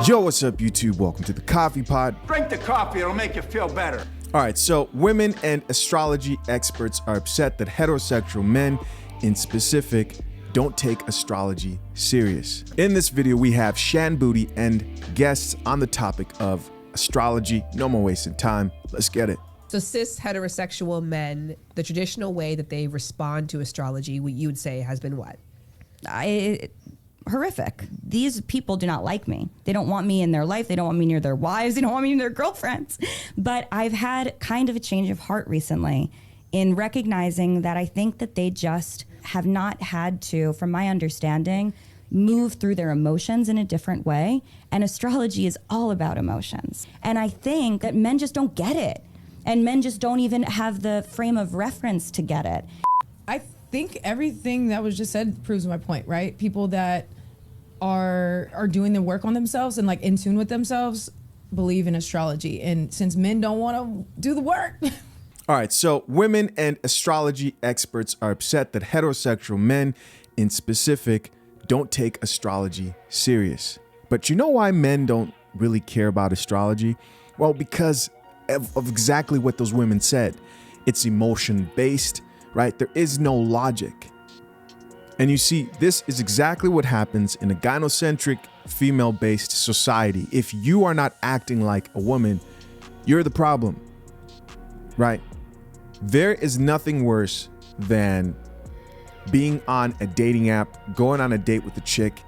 Yo, what's up, YouTube? Welcome to the Coffee Pod. Drink the coffee, it'll make you feel better. All right, so women and astrology experts are upset that heterosexual men, in specific, don't take astrology serious. In this video, we have Shan Booty and guests on the topic of astrology. No more wasting time. Let's get it. So cis heterosexual men, the traditional way that they respond to astrology, what you would say has been what? Horrific. These people do not like me. They don't want me in their life. They don't want me near their wives. They don't want me near their girlfriends. But I've had kind of a change of heart recently in recognizing that I think that they just have not had to, from my understanding, move through their emotions in a different way. And astrology is all about emotions. And I think that men just don't get it. And men just don't even have the frame of reference to get it. I think everything that was just said proves my point, right? People that are doing the work on themselves and like in tune with themselves believe in astrology. And since men don't want to do the work. All right, so women and astrology experts are upset that heterosexual men, in specific, don't take astrology serious. But you know why men don't really care about astrology? Well, because of exactly what those women said. It's emotion-based, right? There is no logic. And you see, this is exactly what happens in a gynocentric, female-based society. If you are not acting like a woman, you're the problem, right? There is nothing worse than being on a dating app, going on a date with a chick,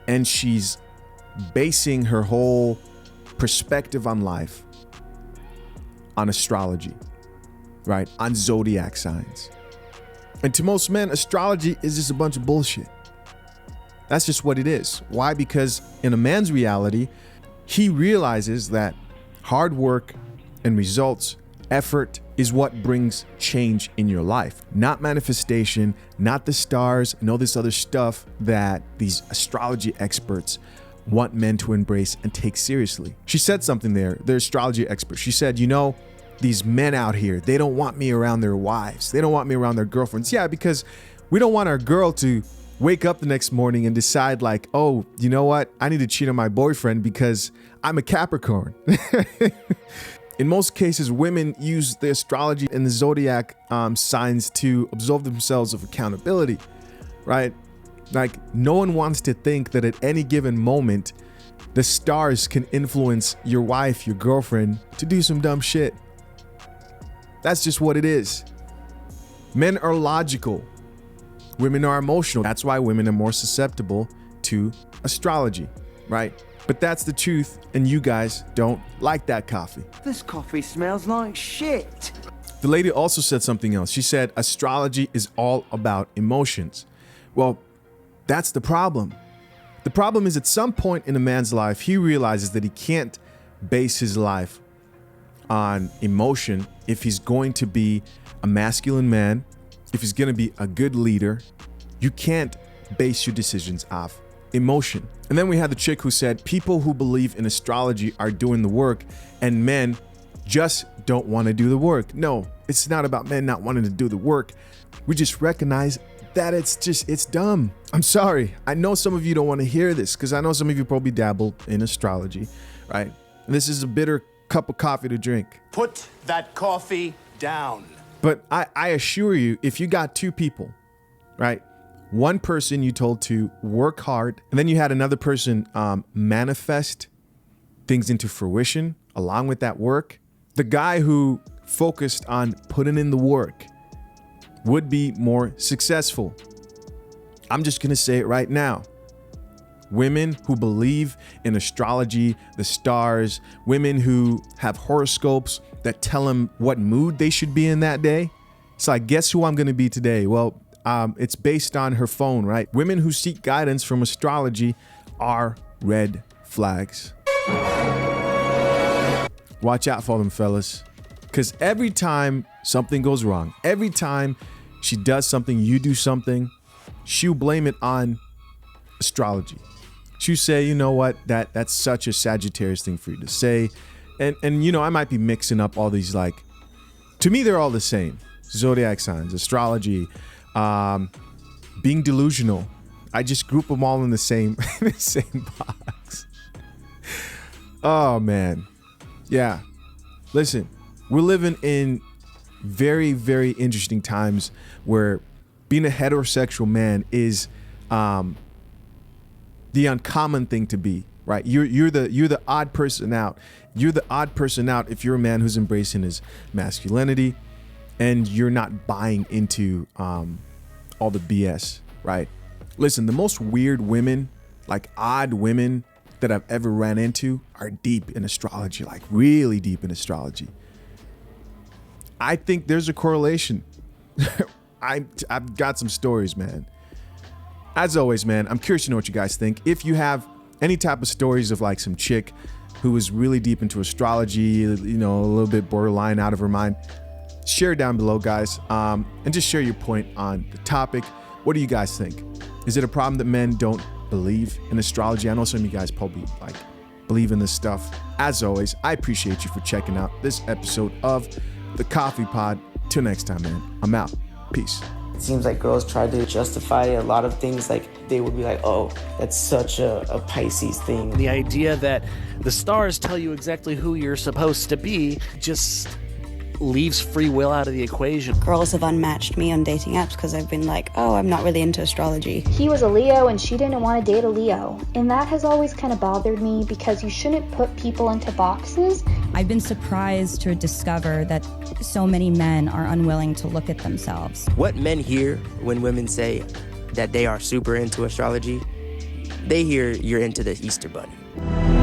and she's basing her whole perspective on life on astrology, right? On zodiac signs. And to most men, astrology is just a bunch of bullshit. That's just what it is. Why? Because in a man's reality, he realizes that hard work and results, effort is what brings change in your life. Not manifestation, not the stars, and all this other stuff that these astrology experts want men to embrace and take seriously. She said something there, the astrology expert. She said, you know, these men out here, they don't want me around their wives. They don't want me around their girlfriends. Yeah, because we don't want our girl to wake up the next morning and decide like, oh, you know what? I need to cheat on my boyfriend because I'm a Capricorn. In most cases, women use the astrology and the zodiac signs to absolve themselves of accountability, right? Like, no one wants to think that at any given moment, the stars can influence your wife, your girlfriend, to do some dumb shit. That's just what it is. Men are logical. Women are emotional. That's why women are more susceptible to astrology, right? But that's the truth, and you guys don't like that coffee. This coffee smells like shit. The lady also said something else. She said astrology is all about emotions. Well, that's the problem. The problem is at some point in a man's life, he realizes that he can't base his life on emotion if he's going to be a masculine man, if he's going to be a good leader. You can't base your decisions off emotion. And then we had the chick who said people who believe in astrology are doing the work and men just don't want to do the work. No, it's not about men not wanting to do the work. We just recognize that it's dumb. I'm sorry. I know some of you don't want to hear this because I know some of you probably dabbled in astrology, right? And this is a bitter cup of coffee to drink. Put that coffee down. But I assure you, if you got two people, right? One person you told to work hard, and then you had another person manifest things into fruition along with that work. The guy who focused on putting in the work would be more successful. I'm just gonna say it right now. Women who believe in astrology, the stars, women who have horoscopes that tell them what mood they should be in that day. So I guess who I'm going to be today? Well, it's based on her phone, right? Women who seek guidance from astrology are red flags. Watch out for them, fellas. Because every time something goes wrong, every time she does something, you do something, she'll blame it on astrology. She'll say, you know what, that's such a Sagittarius thing for you to say. And you know, I might be mixing up all these, like, to me, they're all the same. Zodiac signs, astrology, being delusional. I just group them all in the same box. Oh man. Yeah. Listen, we're living in very, very interesting times where being a heterosexual man is the uncommon thing to be, right? You're the odd person out. You're the odd person out if you're a man who's embracing his masculinity and you're not buying into all the BS, right? Listen, the most weird women, like odd women that I've ever ran into are deep in astrology, like really deep in astrology. I think there's a correlation. I've got some stories, man. As always, man, I'm curious to know what you guys think. If you have any type of stories of like some chick who is really deep into astrology, you know, a little bit borderline out of her mind, share it down below, guys, and just share your point on the topic. What do you guys think? Is it a problem that men don't believe in astrology? I know some of you guys probably like believe in this stuff. As always, I appreciate you for checking out this episode of The Coffee Pod. Till next time, man. I'm out. Peace. It seems like girls try to justify a lot of things. Like they would be like, oh, that's such a Pisces thing. The idea that the stars tell you exactly who you're supposed to be just leaves free will out of the equation. Girls have unmatched me on dating apps because I've been like, oh, I'm not really into astrology. He was a Leo and she didn't want to date a Leo. And that has always kind of bothered me because you shouldn't put people into boxes. I've been surprised to discover that so many men are unwilling to look at themselves. What men hear when women say that they are super into astrology, they hear you're into the Easter Bunny.